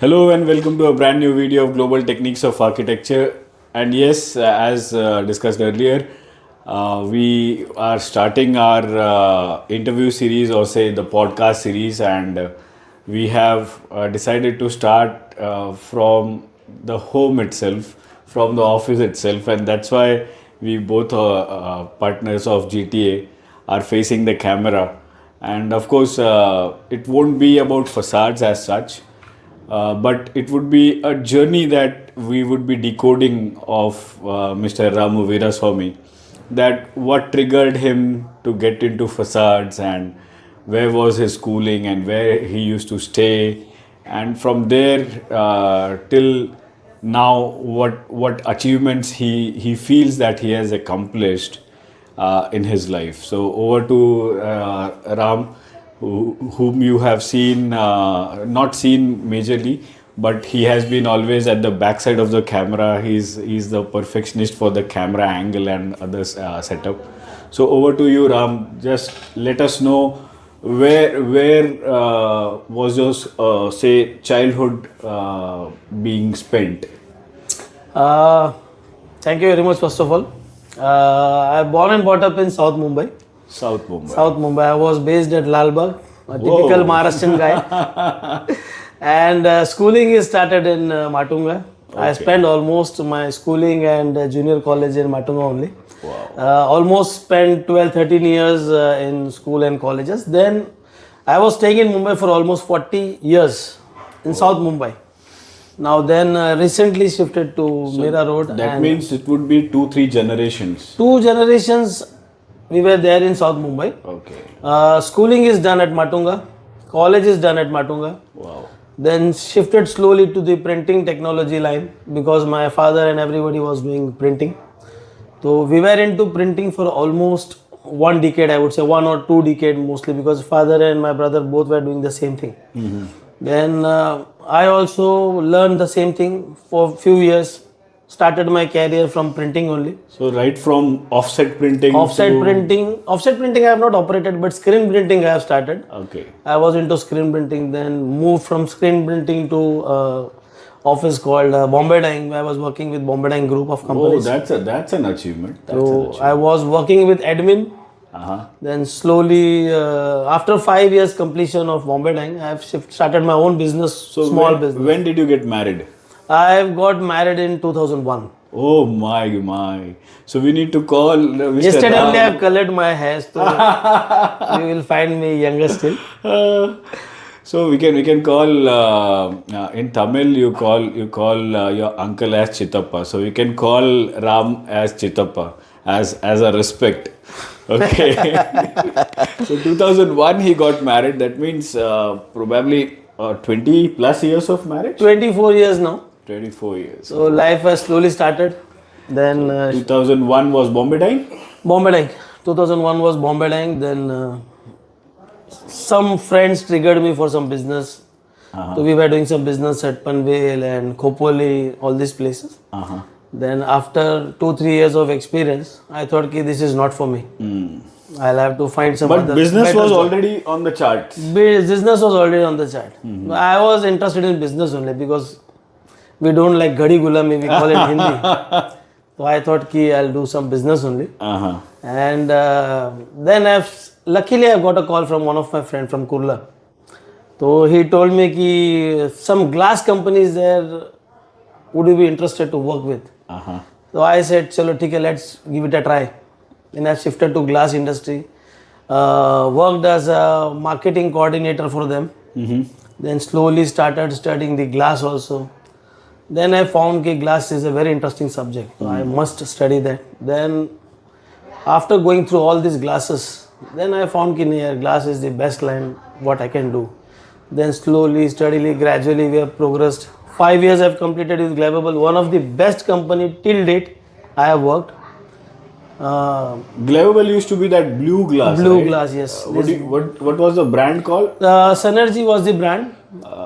Hello and welcome to a brand new video of Global Techniques of Architecture. And yes, as discussed earlier, we are starting our interview series, or say the podcast series, and we have decided to start from the home itself, from the office itself, and that's why we both partners of GTA are facing the camera. And of course, it won't be about facades as such. But it would be a journey that we would be decoding of Mr. Ramu Veeraswamy, that what triggered him to get into facades, and where was his schooling, and where he used to stay, and from there till now what achievements he feels that he has accomplished in his life. So over to Ram, whom you have seen, not seen majorly, but he has been always at the backside of the camera. He's the perfectionist for the camera angle and other setup. So over to you, Ram. Just let us know where was your say childhood being spent. Thank you very much, first of all. I born and brought up in South Mumbai. South Mumbai. South Mumbai. I was based at Lalbagh, a typical Maharashtrian guy. And schooling is started in Matunga. Okay. I spent almost my schooling and junior college in Matunga only. Wow. Almost spent 12-13 years in school and colleges. Then I was staying in Mumbai for almost 40 years in South Mumbai. Now then recently shifted to Mira Road. That means it would be 2-3 generations. 2 generations we were there in South Mumbai. Okay. Schooling is done at Matunga. College is done at Matunga. Wow. Then shifted slowly to the printing technology line because my father and everybody was doing printing. So we were into printing for almost 1 decade, I would say 1 or 2 decades mostly, because father and my brother both were doing the same thing. Mm-hmm. Then I also learned the same thing for few years. Started my career from printing only. So right from offset printing. Offset printing I have not operated, but screen printing I have started. Okay. I was into screen printing, then moved from screen printing to office called Bombay Dyeing. I was working with Bombay Dyeing group of companies. Oh, that's an achievement. I was working with admin. Uh-huh. Then slowly, after 5 years completion of Bombay Dyeing, I have started my own business, small business. When did you get married? I got married in 2001. Oh my. So we need to call Mr. Yesterday Ram. only I have colored my hair, so you will find me younger still. So we can call in Tamil you call your uncle as Chittappa. So we can call Ram as Chittappa as a respect. Okay. So 2001 he got married. That means probably 20 plus years of marriage. 24 years now. 24 years. So life has slowly started. Then 2001 was Bombay Dyeing? Bombay Dyeing. 2001 was Bombay Dyeing. Then some friends triggered me for some business. Uh-huh. So we were doing some business at Panvel and Khopoli, all these places. Uh-huh. Then after 2-3 years of experience, I thought this is not for me. I'll have to find some other. But business was already on the charts. Business was already on the chart. Mm-hmm. I was interested in business only because we don't like Ghadi Gulami, we call it Hindi. So I thought I'll do some business only. Uh-huh. And then luckily I got a call from one of my friends from Kurla. So he told me some glass companies there, would you be interested to work with? Uh-huh. So I said, chalo, theek hai, let's give it a try. Then I shifted to glass industry, worked as a marketing coordinator for them. Mm-hmm. Then slowly started studying the glass also. Then I found glass is a very interesting subject. So I must study that. Then after going through all these glasses, then I found glass is the best line what I can do. Then slowly, steadily, gradually we have progressed. 5 years I have completed with Glavable, one of the best company till date I have worked. Glavable used to be that blue glass. Blue right? glass, yes. What was the brand called? Synergy was the brand,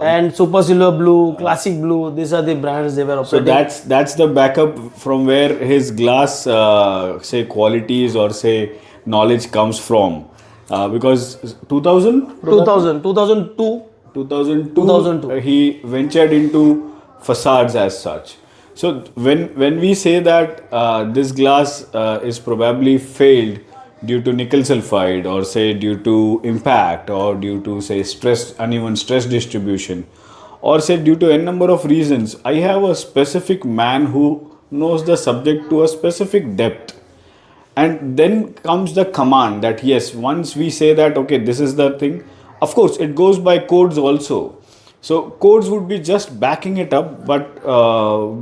and Super Silver Blue, Classic Blue. These are the brands they were operating. So that's the backup from where his glass, say qualities or say knowledge comes from. Because 2002. 2002, 2002. He ventured into facades as such. So when we say that this glass is probably failed due to nickel sulfide, or say due to impact, or due to say uneven stress distribution, or say due to a number of reasons, I have a specific man who knows the subject to a specific depth. And then comes the command that yes, once we say that okay, this is the thing, of course it goes by codes also. So codes would be just backing it up, but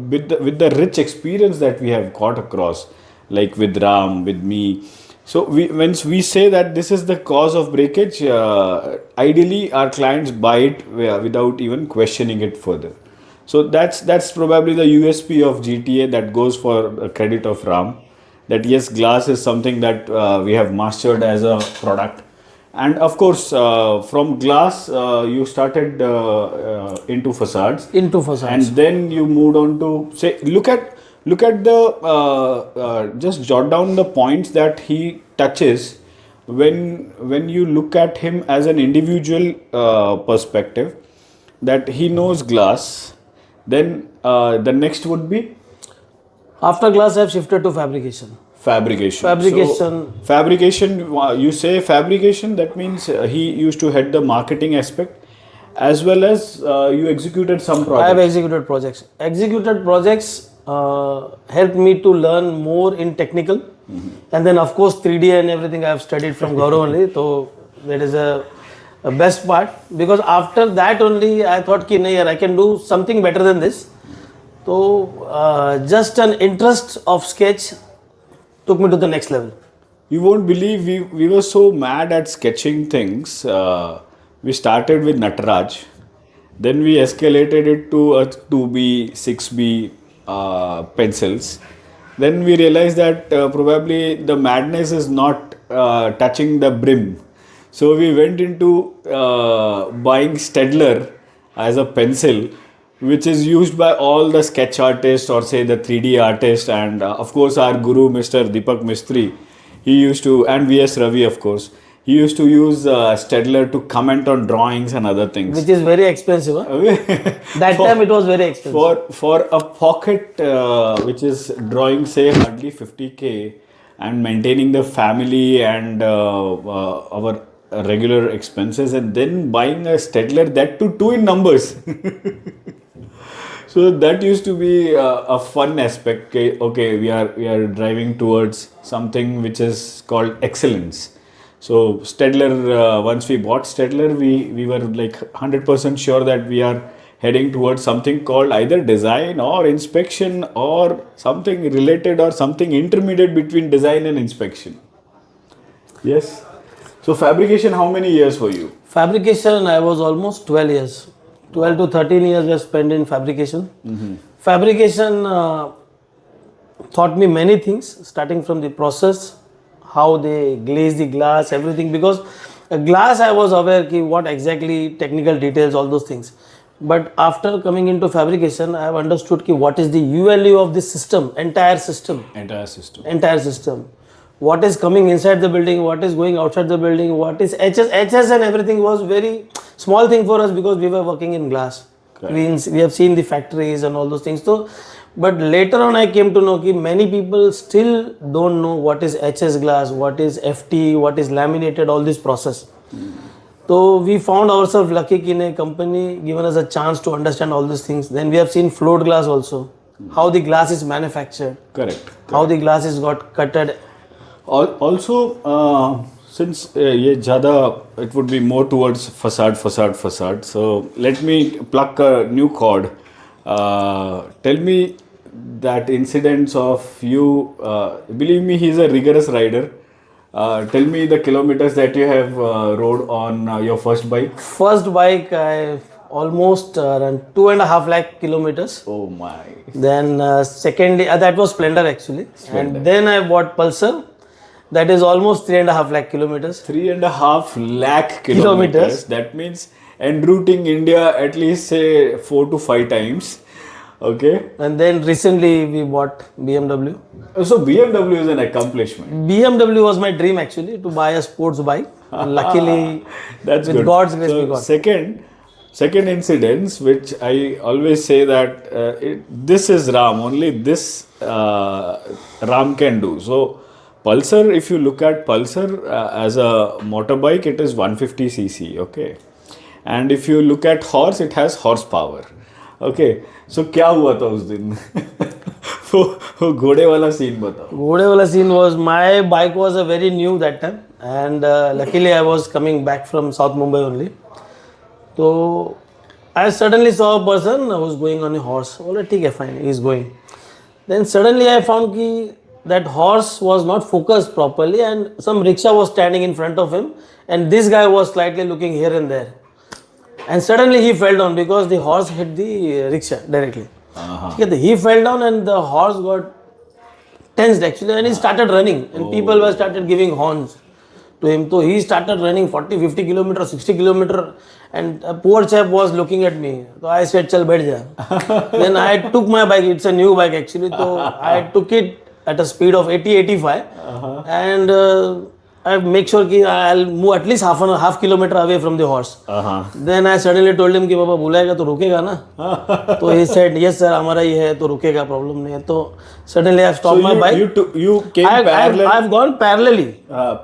with the rich experience that we have got across, like with Ram, with me. So once we say that this is the cause of breakage, ideally our clients buy it without even questioning it further. So that's probably the USP of GTA that goes for credit of Ram. That yes, glass is something that we have mastered as a product. And of course, from glass, you started into facades. Into facades. And then you moved on to say, look at the just jot down the points that he touches when you look at him as an individual perspective, that he knows glass. Then the next would be After glass, I have shifted to fabrication. Fabrication. So, fabrication, you say fabrication, that means he used to head the marketing aspect, as well as you executed some projects. I have executed projects. Executed projects helped me to learn more in technical. And then of course 3D and everything I have studied from Gaurav only. So that is a best part, because after that only I thought ki nahi yaar, I can do something better than this. So just an interest of sketch took me to the next level. You won't believe we were so mad at sketching things. We started with Nataraj, then we escalated it to a 2B, 6B pencils. Then we realized that probably the madness is not touching the brim. So we went into buying Stedler as a pencil, which is used by all the sketch artists, or say the 3D artists, and of course our guru Mr. Deepak Mistry, he used to, and VS Ravi of course, he used to use Stedler to comment on drawings and other things. Which is very expensive. Huh? That time it was very expensive. For a pocket which is drawing say hardly 50K and maintaining the family and our regular expenses, and then buying a Stedler, that too two in numbers. So that used to be a fun aspect. Okay, we are driving towards something which is called excellence. So Stedler, once we bought Stedler, we were like 100% sure that we are heading towards something called either design or inspection, or something related, or something intermediate between design and inspection. Yes. So fabrication, how many years for you? Fabrication, I was almost 12 years. 12 to 13 years were spent in fabrication. Fabrication taught me many things, starting from the process, how they glaze the glass, everything. Because a glass, I was aware ki what exactly technical details, all those things. But after coming into fabrication, I have understood ki what is the ULU of this system, entire system. What is coming inside the building, what is going outside the building, what is HS and everything was very small thing for us, because we were working in glass. We have seen the factories and all those things. So, but later on I came to know that many people still don't know what is HS glass, what is FT, what is laminated, all this process. So we found ourselves lucky in a company given us a chance to understand all these things. Then we have seen float glass also, how the glass is manufactured. Correct. How the glass is got cutted. Also, since it would be more towards facade. So let me pluck a new chord. Tell me that incidents of you. Believe me, he's a rigorous rider. Tell me the kilometers that you have rode on your first bike. First bike, I almost around 2.5 lakh kilometers. Oh my. Then secondly, that was Splendor actually. Splendor. And then I bought Pulsar. That is almost 3.5 lakh kilometers. 3.5 lakh kilometers. That means enrouting India at least say 4 to 5 times. Okay. And then recently we bought BMW. So BMW is an accomplishment. BMW was my dream actually, to buy a sports bike. Luckily, that's with good. God's grace so we got. Second, second incidents, which I always say that this is Ram, only this Ram can do. So Pulsar, if you look at Pulsar as a motorbike, it is 150cc, okay. And if you look at horse, it has horsepower, okay. So क्या हुआ था उस दिन? वो घोड़े वाला scene बताओ. घोड़े वाला scene was, my bike was a very new that time, and luckily I was coming back from South Mumbai only. So I suddenly saw a person who was going on a horse. Well, okay, fine, he is going. Then suddenly I found that horse was not focused properly, and some rickshaw was standing in front of him, and this guy was slightly looking here and there. And suddenly he fell down because the horse hit the rickshaw directly. Okay, he fell down and the horse got tensed actually, and he started running, and people were started giving horns to him. So he started running 40, 50 kilometer, 60 kilometer, and a poor chap was looking at me. So I said, "Chal baith ja." Then I took my bike. It's a new bike actually. So I took it at a speed of 80, 85, and I make sure कि I'll move at least half kilometer away from the horse. Then I suddenly told him कि बाबा बुलाएगा तो रुकेगा ना? तो he said, "Yes sir, हमारा ही है तो रुकेगा, problem नहीं है." तो suddenly I stopped my bike. You came parallel. I've gone parallelly.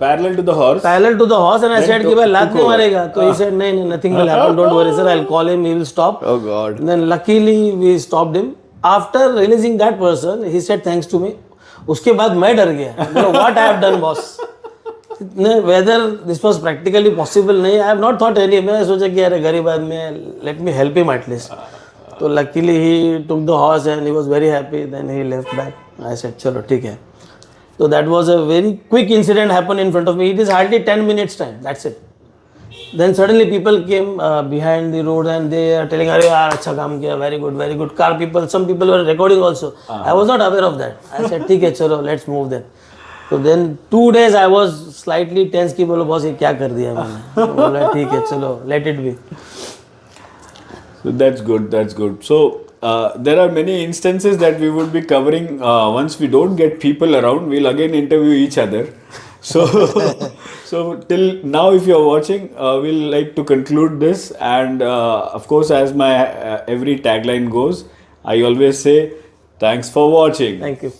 Parallel to the horse. Parallel to the horse, and I said कि भाई लात नहीं मारेगा. तो he said, "नहीं, nothing will happen. Don't worry sir. I'll call him. He will stop." Oh God. And then luckily we stopped him. After releasing that person, he said thanks to me. उसके बाद मैं डर गया. What I have done, boss? Whether this was practically possible नहीं, I have not thought any. मैं सोचा कि यार गरीब आदमी है, let me help him at least. तो luckily he took the horse and he was very happy. Then he left back. I said चलो ठीक है. So that was a very quick incident happened in front of me. It is hardly 10 minutes time. That's it. Then suddenly people came behind the road and they are telling, "अरे यार अच्छा काम किया, very good, very good." Car people, some people were recording also. I was not aware of that. I said ठीक है चलो, let's move then. So then 2 days I was slightly tense कि बोलो बॉस ये क्या कर दिया मैंने. बोला ठीक है चलो, let it be. So that's good. That's good. So there are many instances that we would be covering. Once we don't get people around, we'll again interview each other. So so till now, if you're watching, we'll like to conclude this. And of course, as my every tagline goes, I always say, thanks for watching. Thank you.